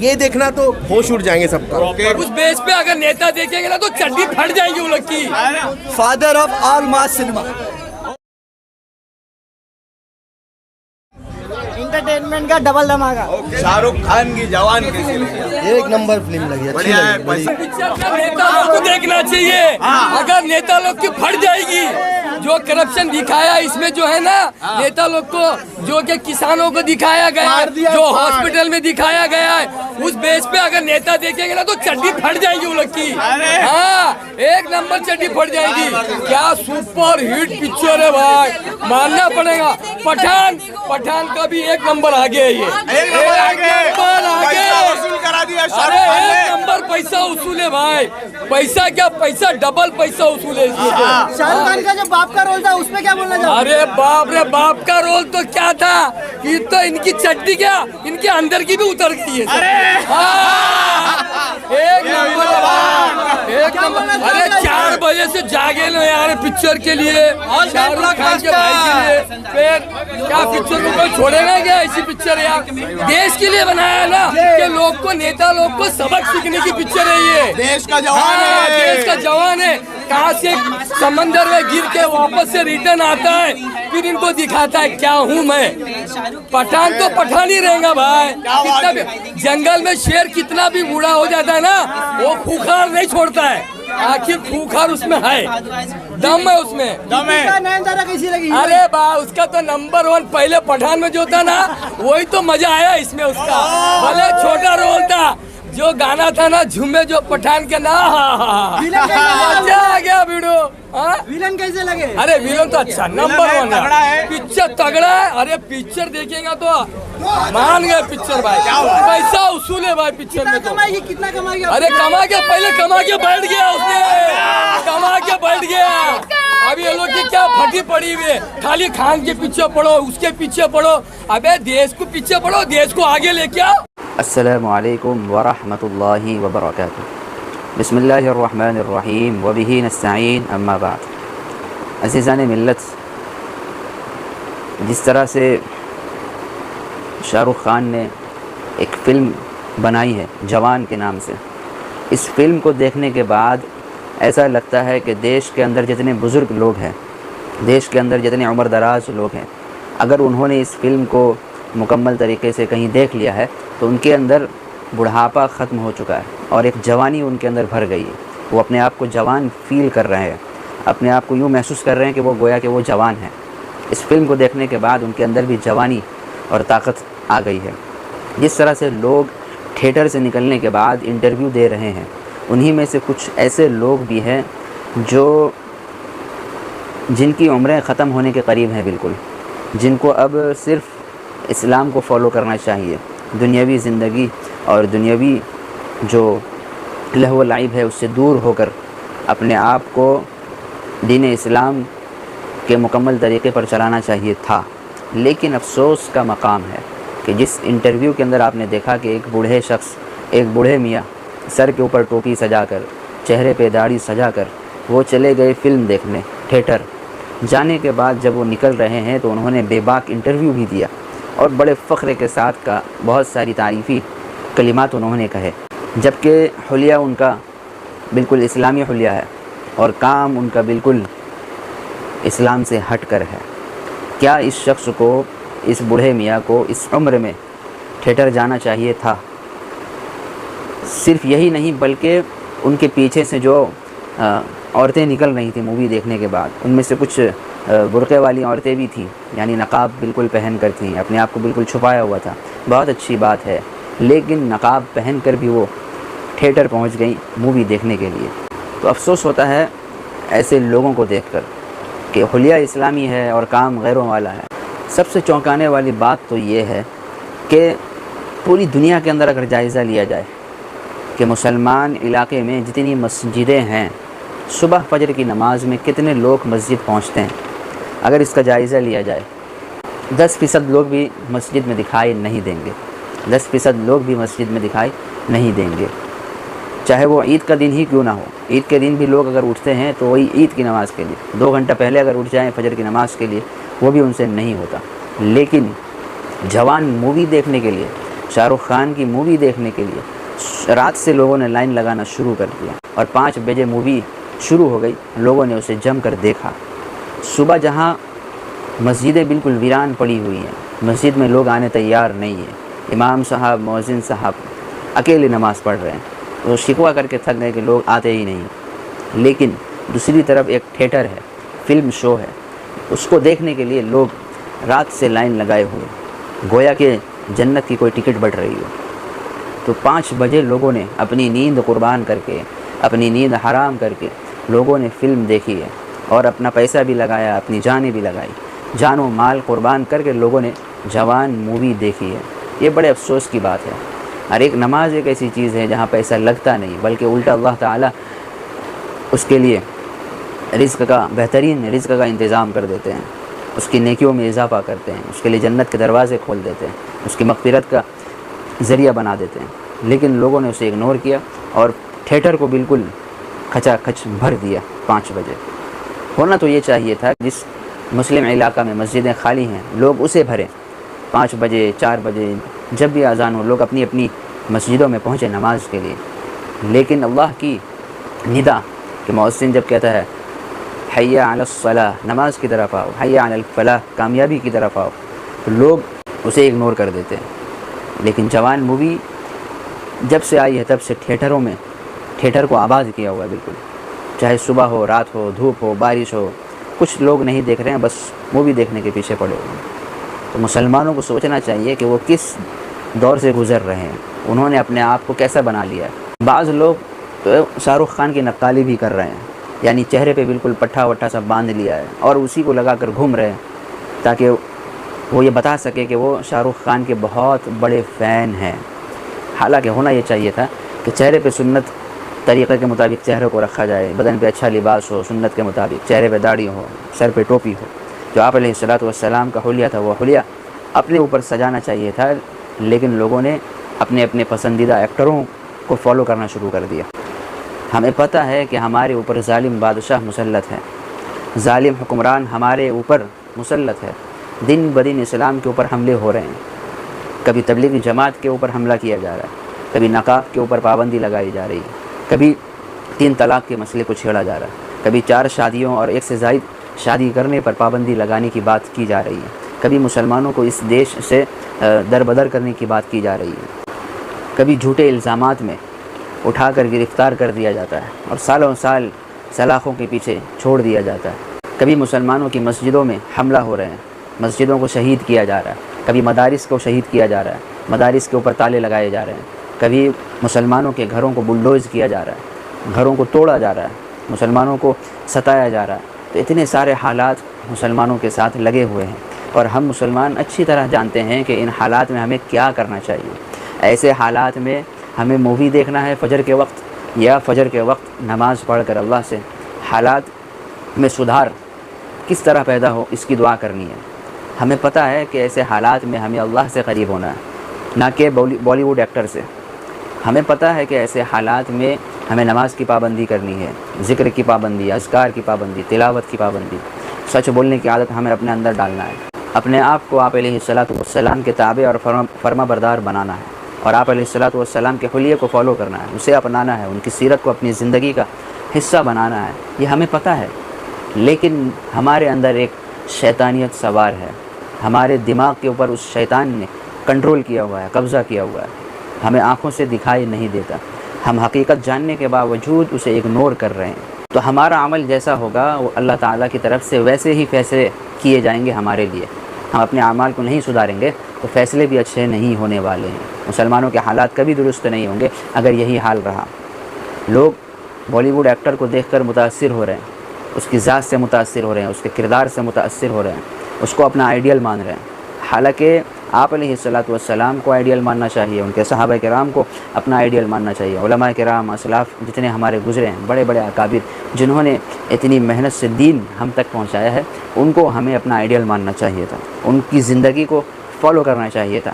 یہ دیکھنا تو ہوش اڑ جائیں گے سب کا. اس بیس پہ اگر نیتا دیکھیں گے نا تو چڈی پھٹ جائے گی ان لوگ کی. Father of all mass cinema. Entertainment کا ڈبل دھماکہ. شاہ رخ خان کی جوان کیسی لگی؟ ایک نمبر فلم لگی, اچھی لگی. پکچر کا نیتا لوگ کو دیکھنا چاہیے. اگر نیتا لوگ کی پھٹ جائے گی, جو کرپشن دکھایا اس میں جو ہے نا نیتا لوگ کو, جو کہ کسانوں کو دکھایا گیا ہے, جو ہاسپٹل میں دکھایا گیا ہے, اس بیس پہ اگر نیتا دیکھیں گے نا تو چڈی پھٹ جائے گی ان لوگ کی. ہاں ایک نمبر چڈی پھٹ جائے گی. کیا سپر ہٹ پکچر ہے بھائی, ماننا پڑے گا. پٹھان کا بھی ایک نمبر آگے ہے. یہ ایک نمبر پیسہ وصول ہے بھائی. پیسہ کیا پیسہ, ڈبل پیسہ وصول ہے. شاہ رخ خان کا جو باپ کا رول تھا اس میں کیا بولنا چاہتے؟ ارے باپ رے باپ کا رول تو کیا تھا, یہ تو ان کی چڈی کیا ان کے اندر کی بھی اتر گئی ہے. ایک نمبر, ایک نمبر. ارے 4 بجے سے جاگے نا یار پکچر کے لیے, شاہ رخ خان کے بھائی کے لیے. پھر کیا پکچر کو کوئی چھوڑے گا کیا؟ ایسی پکچر یار دیش کے لیے بنایا ہے نا, کہ لوگ کو نیتا لوگ کو سبق سیکھنے کی پکچر ہے. یہ دیش کا جوان ہے, دیش کا جوان ہے. کہاں سے سمندر میں گر کے واپس سے ریٹرن آتا ہے, پھر ان کو دکھاتا ہے کیا ہوں میں. پٹھان تو پٹھان ہی رہے گا بھائی. کتنا بھی جنگل میں شیر کتنا بھی بوڑھا ہو جاتا ہے نا, وہ خوخار نہیں چھوڑتا ہے. آخر خوخار اس میں ہے, دم ہے اس میں. نینتارا کیسی لگی؟ ارے با اس کا تو نمبر 1 پہلے پٹھان میں جو تھا نا وہی تو مزہ آیا اس میں. اس کا بھلے چھوٹا رول تھا, جو گانا تھا نا جھومے جو پٹھان کے نا, مزہ آ گیا بیڑو. ویلن کیسے لگے؟ ارے ویلن تو اچھا نمبر 1 ہے. پکچر تگڑا ہے. ارے پکچر دیکھیں گا تو مان گئے پکچر بھائی. پیسہ اصول ہے بھائی پکچر میں. تو کتنا کمائے گا؟ ارے کما کے پہلے کما کے بیٹھ گیا اس نے, کما کے بیٹھ گیا. ابھی یہ لوگ کی کیا پھٹی پڑی ہوئی ہے, خالی خان کے پیچھے پڑھو, اس کے پیچھے پڑھو. ابے دیش کو پیچھے پڑھو, دیش کو آگے لے کے آؤ. السلام علیکم ورحمۃ اللہ وبرکاتہ. بسم اللہ الرحمن الرحیم وبہ نستعین, اما بعد. عزیزان ملت, جس طرح سے شاہ رخ خان نے ایک فلم بنائی ہے جوان کے نام سے, اس فلم کو دیکھنے کے بعد ایسا لگتا ہے کہ دیش کے اندر جتنے بزرگ لوگ ہیں, دیش کے اندر جتنے عمر دراز لوگ ہیں, اگر انہوں نے اس فلم کو مکمل طریقے سے کہیں دیکھ لیا ہے تو ان کے اندر بڑھاپا ختم ہو چکا ہے اور ایک جوانی ان کے اندر بھر گئی ہے. وہ اپنے آپ کو جوان فیل کر رہے ہیں, اپنے آپ کو یوں محسوس کر رہے ہیں کہ وہ گویا کہ وہ جوان ہیں. اس فلم کو دیکھنے کے بعد ان کے اندر بھی جوانی اور طاقت آ گئی ہے. جس طرح سے لوگ تھیٹر سے نکلنے کے بعد انٹرویو دے رہے ہیں, انہی میں سے کچھ ایسے لوگ بھی ہیں جو جن کی عمریں ختم ہونے کے قریب ہیں بالکل, جن کو اب صرف اسلام کو فالو کرنا چاہیے. دنیاوی زندگی اور دنیاوی جو لہو و لعب ہے اس سے دور ہو کر اپنے آپ کو دین اسلام کے مکمل طریقے پر چلانا چاہیے تھا. لیکن افسوس کا مقام ہے کہ جس انٹرویو کے اندر آپ نے دیکھا کہ ایک بوڑھے شخص, ایک بوڑھے میاں سر کے اوپر ٹوپی سجا کر, چہرے پہ داڑھی سجا کر وہ چلے گئے فلم دیکھنے تھیٹر. جانے کے بعد جب وہ نکل رہے ہیں تو انہوں نے بے باک انٹرویو بھی دیا اور بڑے فخر کے ساتھ کا بہت ساری تعریفی کلمات انہوں نے کہے, جبکہ حلیہ ان کا بالکل اسلامی حلیہ ہے اور کام ان کا بالکل اسلام سے ہٹ کر ہے. کیا اس شخص کو, اس بوڑھے میاں کو اس عمر میں تھیٹر جانا چاہیے تھا؟ صرف یہی نہیں بلکہ ان کے پیچھے سے جو عورتیں نکل رہی تھیں مووی دیکھنے کے بعد, ان میں سے کچھ برقعے والی عورتیں بھی تھیں, یعنی نقاب بالکل پہن کر تھیں, اپنے آپ کو بالکل چھپایا ہوا تھا. بہت اچھی بات ہے, لیکن نقاب پہن کر بھی وہ تھیٹر پہنچ گئیں مووی دیکھنے کے لیے. تو افسوس ہوتا ہے ایسے لوگوں کو دیکھ کر کہ حلیہ اسلامی ہے اور کام غیروں والا ہے. سب سے چونکانے والی بات تو یہ ہے کہ پوری دنیا کے اندر اگر جائزہ لیا جائے کہ مسلمان علاقے میں جتنی مسجدیں ہیں, صبح فجر کی نماز میں کتنے لوگ مسجد پہنچتے ہیں, اگر اس کا جائزہ لیا جائے 10% لوگ بھی مسجد میں دکھائی نہیں دیں گے. 10% لوگ بھی مسجد میں دکھائی نہیں دیں گے, چاہے وہ عید کا دن ہی کیوں نہ ہو. عید کے دن بھی لوگ اگر اٹھتے ہیں تو وہی عید کی نماز کے لیے, 2 گھنٹہ پہلے اگر اٹھ جائیں فجر کی نماز کے لیے, وہ بھی ان سے نہیں ہوتا. لیکن جوان مووی دیکھنے کے لیے، شاہ رخ خان کی مووی دیکھنے کے لیے رات سے لوگوں نے لائن لگانا شروع کر دیا، اور 5 بجے مووی شروع ہو گئی، لوگوں نے اسے جم کر دیکھا۔ صبح جہاں مسجدیں بالکل ویران پڑی ہوئی ہیں، مسجد میں لوگ آنے تیار نہیں ہیں، امام صاحب مؤذن صاحب اکیلے نماز پڑھ رہے ہیں، وہ شکوہ کر کے تھک گئے کہ لوگ آتے ہی نہیں، لیکن دوسری طرف ایک تھیٹر ہے، فلم شو ہے، اس کو دیکھنے کے لیے لوگ رات سے لائن لگائے ہوئے، گویا کہ جنت کی کوئی ٹکٹ بٹ رہی ہو۔ تو 5 بجے لوگوں نے اپنی نیند قربان کر کے، اپنی نیند حرام کر کے لوگوں نے فلم دیکھی ہے، اور اپنا پیسہ بھی لگایا، اپنی جانیں بھی لگائی، جان و مال قربان کر کے لوگوں نے جوان مووی دیکھی ہے۔ یہ بڑے افسوس کی بات ہے۔ اور ایک نماز ایک ایسی چیز ہے جہاں پیسہ لگتا نہیں، بلکہ الٹا اللہ تعالیٰ اس کے لیے رزق کا، بہترین رزق کا انتظام کر دیتے ہیں، اس کی نیکیوں میں اضافہ کرتے ہیں، اس کے لیے جنت کے دروازے کھول دیتے ہیں، اس کی مغفرت کا ذریعہ بنا دیتے ہیں۔ لیکن لوگوں نے اسے اگنور کیا اور تھیٹر کو بالکل کھچا کھچ بھر دیا 5 بجے۔ ہونا تو یہ چاہیے تھا جس مسلم علاقہ میں مسجدیں خالی ہیں لوگ اسے بھریں، 5 بجے 4 بجے جب بھی اذان ہو لوگ اپنی اپنی مسجدوں میں پہنچے نماز کے لیے۔ لیکن اللہ کی ندا کہ مؤذن جب کہتا ہے حی علی الصلاۃ، نماز کی طرف آؤ، حی علی الفلاح، کامیابی کی طرف آؤ، تو لوگ اسے اگنور کر دیتے ہیں۔ لیکن جوان مووی جب سے آئی ہے تب سے تھیٹروں میں تھیٹر کو آباد کیا ہوا ہے بالکل، چاہے صبح ہو، رات ہو، دھوپ ہو، بارش ہو، کچھ لوگ نہیں دیکھ رہے ہیں، بس مووی دیکھنے کے پیچھے پڑے ہوئے ہیں۔ تو مسلمانوں کو سوچنا چاہیے کہ وہ کس دور سے گزر رہے ہیں، انہوں نے اپنے آپ کو کیسا بنا لیا ہے۔ بعض لوگ تو شاہ رخ خان کی نقالی بھی کر رہے ہیں، یعنی چہرے پہ بالکل پٹھا وٹھا سب باندھ لیا ہے اور اسی کو لگا کر گھوم رہے ہیں تاکہ وہ یہ بتا سکے کہ وہ شاہ رخ خان کے بہت بڑے فین ہیں۔ حالانکہ ہونا یہ چاہیے تھا کہ چہرے پہ سنت طریقے کے مطابق چہرے کو رکھا جائے، بدن پہ اچھا لباس ہو سنت کے مطابق، چہرے پہ داڑھی ہو، سر پہ ٹوپی ہو۔ جو آپ علیہ الصلوۃ والسلام کا حلیہ تھا وہ حلیہ اپنے اوپر سجانا چاہیے تھا، لیکن لوگوں نے اپنے اپنے پسندیدہ ایکٹروں کو فالو کرنا شروع کر دیا۔ ہمیں پتہ ہے کہ ہمارے اوپر ظالم بادشاہ مسلط ہے، ظالم حکمران ہمارے اوپر مسلط ہے، دن بدن اسلام کے اوپر حملے ہو رہے ہیں۔ کبھی تبلیغی جماعت کے اوپر حملہ کیا جا رہا ہے، کبھی نقاب کے اوپر پابندی لگائی جا رہی ہے، کبھی 3 طلاق کے مسئلے کو چھیڑا جا رہا ہے، کبھی 4 شادیوں اور 1 سے زائد شادی کرنے پر پابندی لگانے کی بات کی جا رہی ہے، کبھی مسلمانوں کو اس دیش سے دربدر کرنے کی بات کی جا رہی ہے، کبھی جھوٹے الزامات میں اٹھا کر گرفتار کر دیا جاتا ہے اور سالوں سال سلاخوں کے پیچھے چھوڑ دیا جاتا ہے، کبھی مسلمانوں کی مسجدوں میں حملہ ہو رہے ہیں، مسجدوں کو شہید کیا جا رہا ہے، کبھی مدارس کو شہید کیا جا رہا ہے، مدارس کے اوپر تالے لگائے جا رہے ہیں، کبھی مسلمانوں کے گھروں کو بلڈوز کیا جا رہا ہے، گھروں کو توڑا جا رہا ہے، مسلمانوں کو ستایا جا رہا ہے۔ تو اتنے سارے حالات مسلمانوں کے ساتھ لگے ہوئے ہیں، اور ہم مسلمان اچھی طرح جانتے ہیں کہ ان حالات میں ہمیں کیا کرنا چاہیے۔ ایسے حالات میں ہمیں مووی دیکھنا ہے فجر کے وقت، یا فجر کے وقت نماز پڑھ کر اللہ سے حالات میں سدھار کس طرح پیدا ہو اس کی دعا کرنی ہے۔ ہمیں پتہ ہے کہ ایسے حالات میں ہمیں اللہ سے قریب ہونا ہے، نہ کہ بالی ووڈ ایکٹر سے۔ ہمیں پتہ ہے کہ ایسے حالات میں ہمیں نماز کی پابندی کرنی ہے، ذکر کی پابندی، اذکار کی پابندی، تلاوت کی پابندی، سچ بولنے کی عادت ہمیں اپنے اندر ڈالنا ہے، اپنے آپ کو آپ علیہ الصلوۃ والسلام کے تابع اور فرما بردار بنانا ہے، اور آپ علیہ الصلوۃ والسلام کے حلیے کو فالو کرنا ہے، اسے اپنانا ہے، ان کی سیرت کو اپنی زندگی کا حصہ بنانا ہے۔ یہ ہمیں پتہ ہے، لیکن ہمارے اندر ایک شیطانیت سوار ہے، ہمارے دماغ کے اوپر اس شیطان نے کنٹرول کیا ہوا ہے، قبضہ کیا ہوا ہے، ہمیں آنکھوں سے دکھائی نہیں دیتا، ہم حقیقت جاننے کے باوجود اسے اگنور کر رہے ہیں۔ تو ہمارا عمل جیسا ہوگا وہ اللہ تعالیٰ کی طرف سے ویسے ہی فیصلے کیے جائیں گے ہمارے لیے۔ ہم اپنے اعمال کو نہیں سدھاریں گے تو فیصلے بھی اچھے نہیں ہونے والے ہیں۔ مسلمانوں کے حالات کبھی درست نہیں ہوں گے اگر یہی حال رہا۔ لوگ بالی ووڈ ایکٹر کو دیکھ کر متاثر ہو رہے ہیں، اس کی ذات سے متاثر ہو رہے ہیں، اس کے کردار سے متاثر ہو رہے ہیں، اس کو اپنا آئیڈیل مان رہے ہیں۔ حالانکہ آپ علیہ الصلوۃ والسلام کو آئیڈیل ماننا چاہیے، ان کے صحابہ کرام کو اپنا آئیڈیل ماننا چاہیے، علماء کرام، اسلاف جتنے ہمارے گزرے ہیں، بڑے بڑے اکابر جنہوں نے اتنی محنت سے دین ہم تک پہنچایا ہے، ان کو ہمیں اپنا آئیڈیل ماننا چاہیے تھا، ان کی زندگی کو فالو کرنا چاہیے تھا۔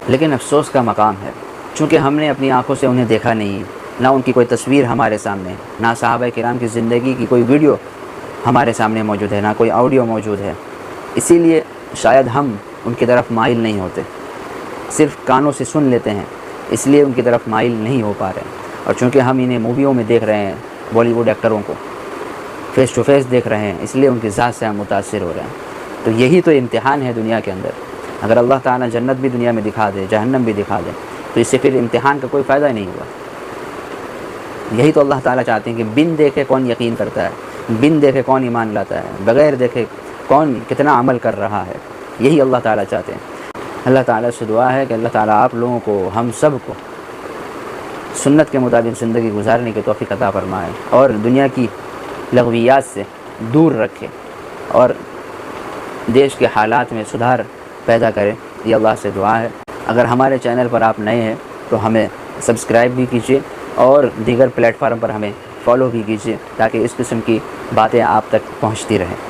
لیکن افسوس کا مقام ہے، چونکہ ہم نے اپنی آنکھوں سے انہیں دیکھا نہیں، نہ ان کی کوئی تصویر ہمارے سامنے، نہ صحابہ کرام کی زندگی کی کوئی ویڈیو ہمارے سامنے موجود ہے، نہ کوئی آڈیو موجود ہے۔ اسی لیے شاید ہم ان کی طرف مائل نہیں ہوتے، صرف کانوں سے سن لیتے ہیں، اس لیے ان کی طرف مائل نہیں ہو پا رہے ہیں۔ اور چونکہ ہم انہیں موویوں میں دیکھ رہے ہیں، بالی ووڈ ایکٹروں کو فیس ٹو فیس دیکھ رہے ہیں، اس لیے ان کی ذات سے ہم متاثر ہو رہے ہیں۔ تو یہی تو امتحان ہے دنیا کے اندر۔ اگر اللہ تعالیٰ جنت بھی دنیا میں دکھا دے، جہنم بھی دکھا دے، تو اس سے پھر امتحان کا کوئی فائدہ ہی نہیں ہوا۔ یہی تو اللہ تعالیٰ چاہتے ہیں کہ بن دیکھے کون یقین کرتا ہے، بن دیکھے کون ایمان لاتا ہے، بغیر دیکھے کون کتنا عمل کر رہا ہے، یہی اللہ تعالیٰ چاہتے ہیں۔ اللہ تعالیٰ سے دعا ہے کہ اللہ تعالیٰ آپ لوگوں کو، ہم سب کو سنت کے مطابق زندگی گزارنے کی توفیق عطا فرمائے اور دنیا کی لغویات سے دور رکھے اور دیش کے حالات میں سدھار پیدا کرے، یہ اللہ سے دعا ہے۔ اگر ہمارے چینل پر آپ نئے ہیں تو ہمیں سبسکرائب بھی کیجیے اور دیگر پلیٹ فارم پر ہمیں فالو بھی کیجیے تاکہ اس قسم کی باتیں آپ تک پہنچتی رہیں۔